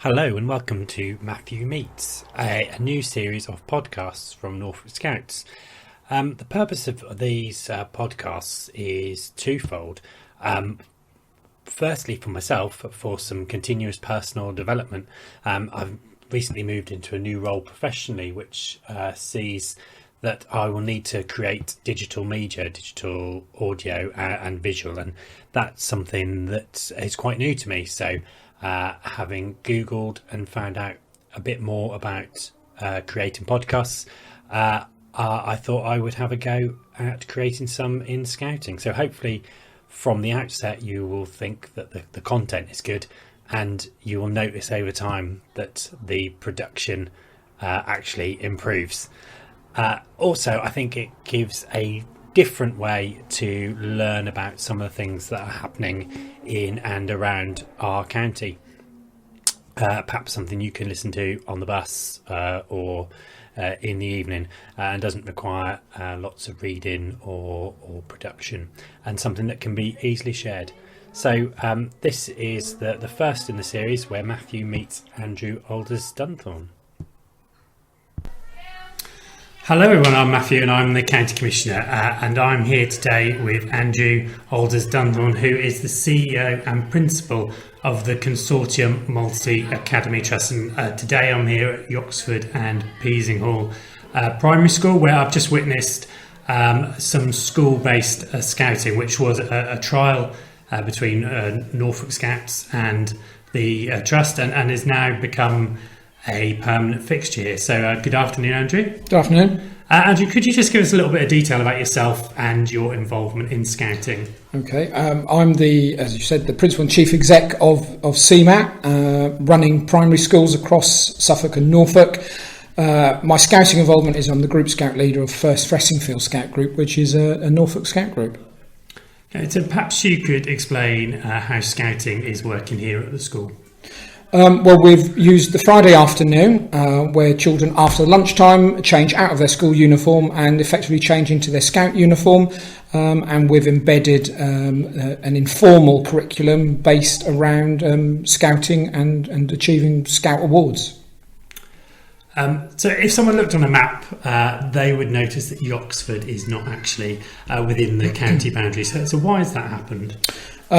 Hello and welcome to Matthew Meets, a new series of podcasts from Norfolk Scouts. The purpose of these podcasts is twofold. Firstly, for myself, for some continuous personal development. I've recently moved into a new role professionally, which sees that I will need to create digital media, digital audio and visual, and that's something that is quite new to me. So having Googled and found out a bit more about creating podcasts, I thought I would have a go at creating some in scouting. So hopefully from the outset you will think that the content is good, and you will notice over time that the production actually improves. Also, I think it gives a different way to learn about some of the things that are happening in and around our county. Perhaps something you can listen to on the bus or in the evening, and doesn't require lots of reading or production, and something that can be easily shared. So this is the first in the series where Matthew meets Andrew Aalder-Dunthorne. Hello everyone, I'm Matthew and I'm the County Commissioner, and I'm here today with Andrew Aalder-Dunthorne, who is the CEO and Principal of the Consortium Multi-Academy Trust. And today I'm here at Yoxford and Peasing Hall Primary School, where I've just witnessed some school-based scouting, which was a trial between Norfolk Scouts and the Trust, and has now become a permanent fixture here. So good afternoon, Andrew. Good afternoon. Andrew, could you just give us a little bit of detail about yourself and your involvement in scouting? Okay, I'm as you said, the Principal and Chief Exec of CMAT, running primary schools across Suffolk and Norfolk. My scouting involvement is I'm the Group Scout Leader of First Fressingfield Scout Group, which is a Norfolk Scout group. Okay, so perhaps you could explain how scouting is working here at the school. Well, we've used the Friday afternoon where children after lunchtime change out of their school uniform and effectively change into their scout uniform, and we've embedded an informal curriculum based around scouting and achieving scout awards. So if someone looked on a map, they would notice that Yoxford is not actually within the county boundaries. So why has that happened?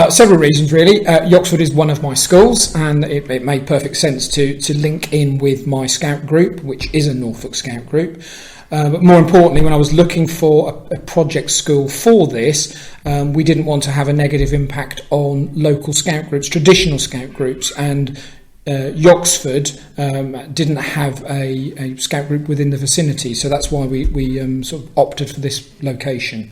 Several reasons, really. Yoxford is one of my schools, and it made perfect sense to link in with my scout group, which is a Norfolk Scout group. But more importantly, when I was looking for a project school for this, we didn't want to have a negative impact on local scout groups, traditional scout groups, and Yoxford didn't have a scout group within the vicinity, so that's why we sort of opted for this location.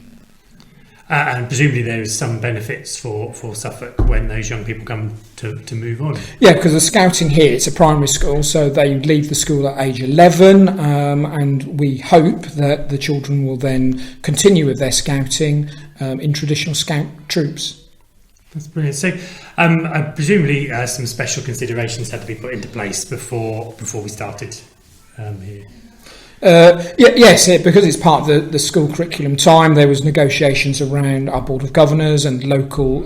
And presumably there is some benefits for Suffolk when those young people come to move on. Yeah, because the scouting here, it's a primary school, so they leave the school at age 11, and we hope that the children will then continue with their scouting in traditional scout troops. That's brilliant. So presumably some special considerations had to be put into place before we started here. Yes, because it's part of the school curriculum time. There was negotiations around our Board of Governors and local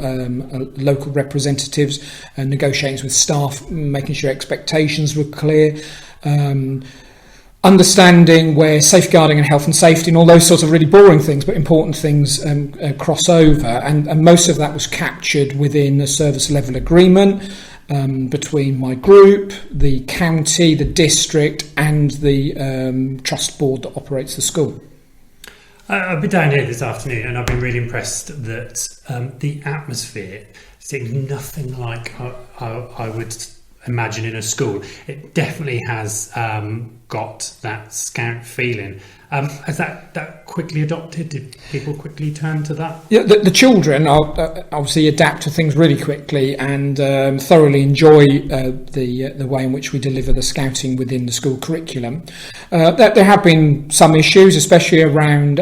representatives, and negotiations with staff, making sure expectations were clear, understanding where safeguarding and health and safety and all those sorts of really boring things but important things cross over, and most of that was captured within a service level agreement between my group, the county, the district and the trust board that operates the school. I've been down here this afternoon and I've been really impressed that the atmosphere is nothing like I would imagine in a school. It definitely has got that scout feeling. Has that quickly adopted? Did people quickly turn to that? Yeah, the children obviously adapt to things really quickly and thoroughly enjoy the way in which we deliver the scouting within the school curriculum. There have been some issues, especially around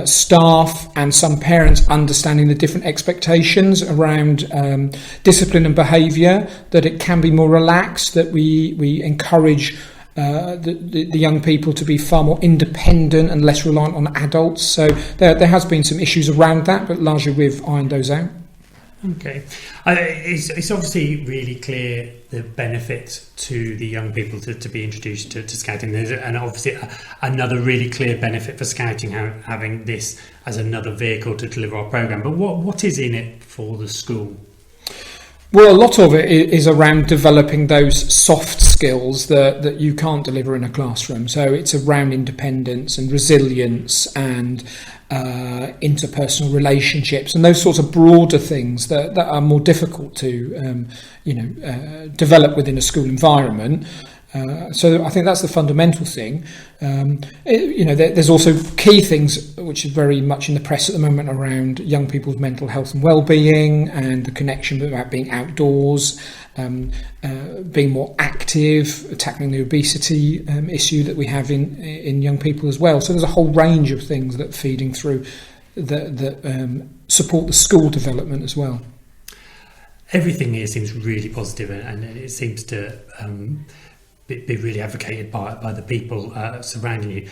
staff and some parents understanding the different expectations around discipline and behaviour, that it can be more relaxed, that we encourage the young people to be far more independent and less reliant on adults. So there has been some issues around that, but largely we've ironed those out. Okay. It's obviously really clear the benefit to the young people to be introduced to Scouting. And obviously another really clear benefit for Scouting having this as another vehicle to deliver our programme. But what is in it for the school? Well, a lot of it is around developing those soft skills that you can't deliver in a classroom. So it's around independence and resilience and interpersonal relationships and those sorts of broader things that are more difficult to develop within a school environment. So I think that's the fundamental thing. There's also key things which are very much in the press at the moment around young people's mental health and well-being and the connection about being outdoors, being more active, tackling the obesity issue that we have in young people as well. So there's a whole range of things that are feeding through that support the school development as well. Everything here seems really positive, and it seems to be really advocated by the people surrounding you.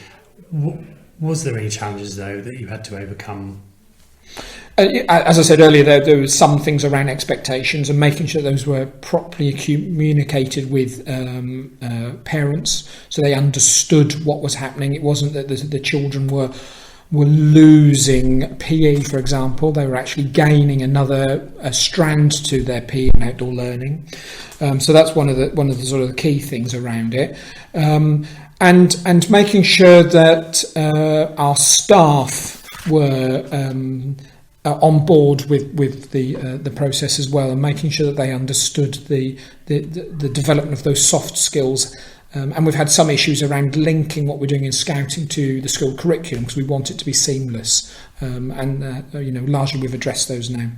Was there any challenges, though, that you had to overcome? As I said earlier, there were some things around expectations and making sure those were properly communicated with parents so they understood what was happening. It wasn't that the children were losing PE, for example. They were actually gaining another strand to their PE and outdoor learning. So that's one of the sort of key things around it. And making sure that our staff were on board with the process as well, and making sure that they understood the development of those soft skills. And we've had some issues around linking what we're doing in Scouting to the school curriculum because we want it to be seamless. Largely we've addressed those now.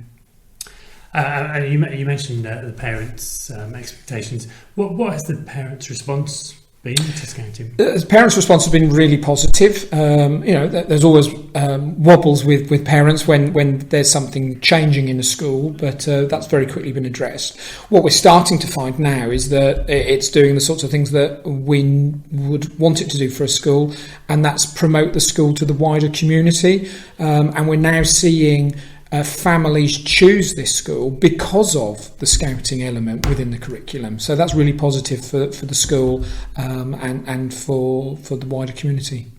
You mentioned the parents' expectations. What has the parents' response been to Scouting? The parents' response has been really positive. There's always wobbles with parents when there's something changing in a school, but that's very quickly been addressed. What we're starting to find now is that it's doing the sorts of things that we would want it to do for a school, and that's promote the school to the wider community. And we're now seeing families choose this school because of the Scouting element within the curriculum. So that's really positive for the school and for the wider community.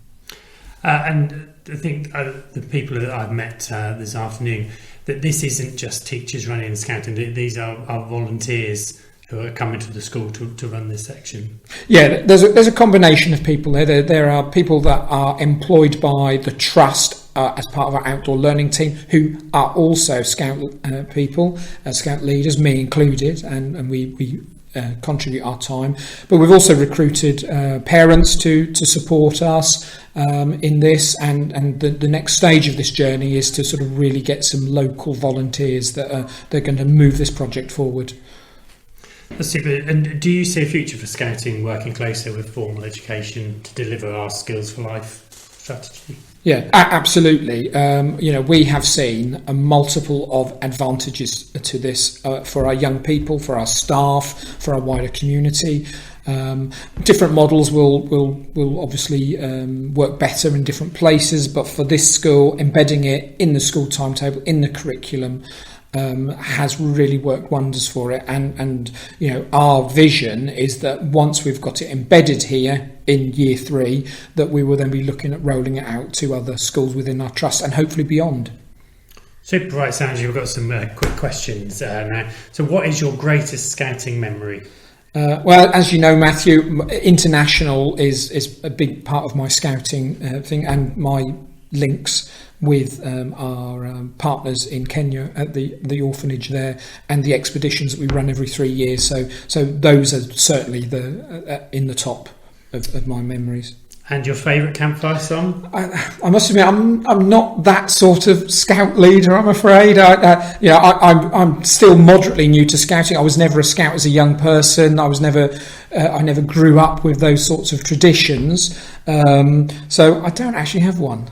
And I think the people that I've met this afternoon, that this isn't just teachers running Scouting, these are volunteers who are coming to the school to run this section. Yeah, there's a combination of people there. There are people that are employed by the trust as part of our outdoor learning team who are also Scout people, Scout leaders, me included, and we contribute our time. But we've also recruited parents to support us in this, and the next stage of this journey is to sort of really get some local volunteers that are going to move this project forward. That's super. And do you see a future for Scouting working closer with formal education to deliver our Skills for Life strategy? Yeah, absolutely. We have seen a multiple of advantages to this for our young people, for our staff, for our wider community. Different models will obviously work better in different places, but for this school, embedding it in the school timetable, in the curriculum, has really worked wonders for it, and our vision is that once we've got it embedded here in year 3, that we will then be looking at rolling it out to other schools within our trust and hopefully beyond. Super. Right, Sandra, we've got some quick questions now. So what is your greatest Scouting memory? Well, as you know, Matthew, international is a big part of my Scouting thing, and my links with our partners in Kenya at the orphanage there, and the expeditions that we run every 3 years. So those are certainly in the top of my memories. And your favourite campfire song? I must admit, I'm not that sort of Scout leader, I'm afraid. I'm still moderately new to Scouting. I was never a Scout as a young person. I never grew up with those sorts of traditions. So I don't actually have one.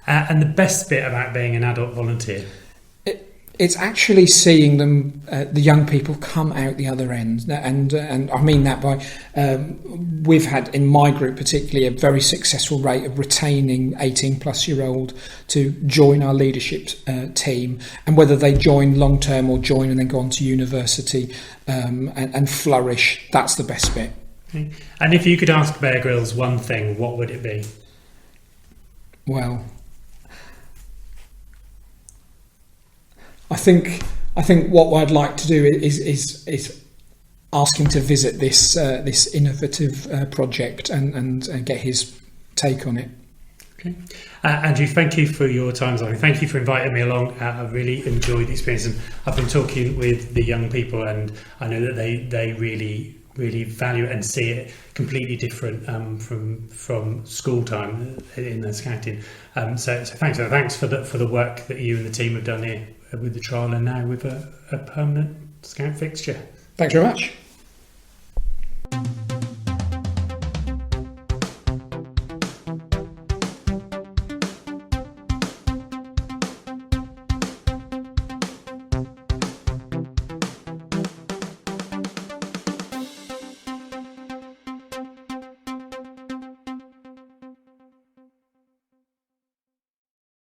And the best bit about being an adult volunteer? it's actually seeing them, the young people, come out the other end, and I mean that by we've had in my group particularly a very successful rate of retaining 18-plus-year-old to join our leadership team, and whether they join long term or join and then go on to university and flourish, that's the best bit. Okay. And if you could ask Bear Grylls one thing, what would it be? Well, I think what I'd like to do is ask him to visit this innovative project and get his take on it. Okay. Andrew, thank you for your time. Thank you for inviting me along. I really enjoyed the experience, and I've been talking with the young people, and I know that they really value it and see it completely different from school time in the scouting. So thanks for the work that you and the team have done here with the trial, and now with a permanent scout fixture. Thanks very much.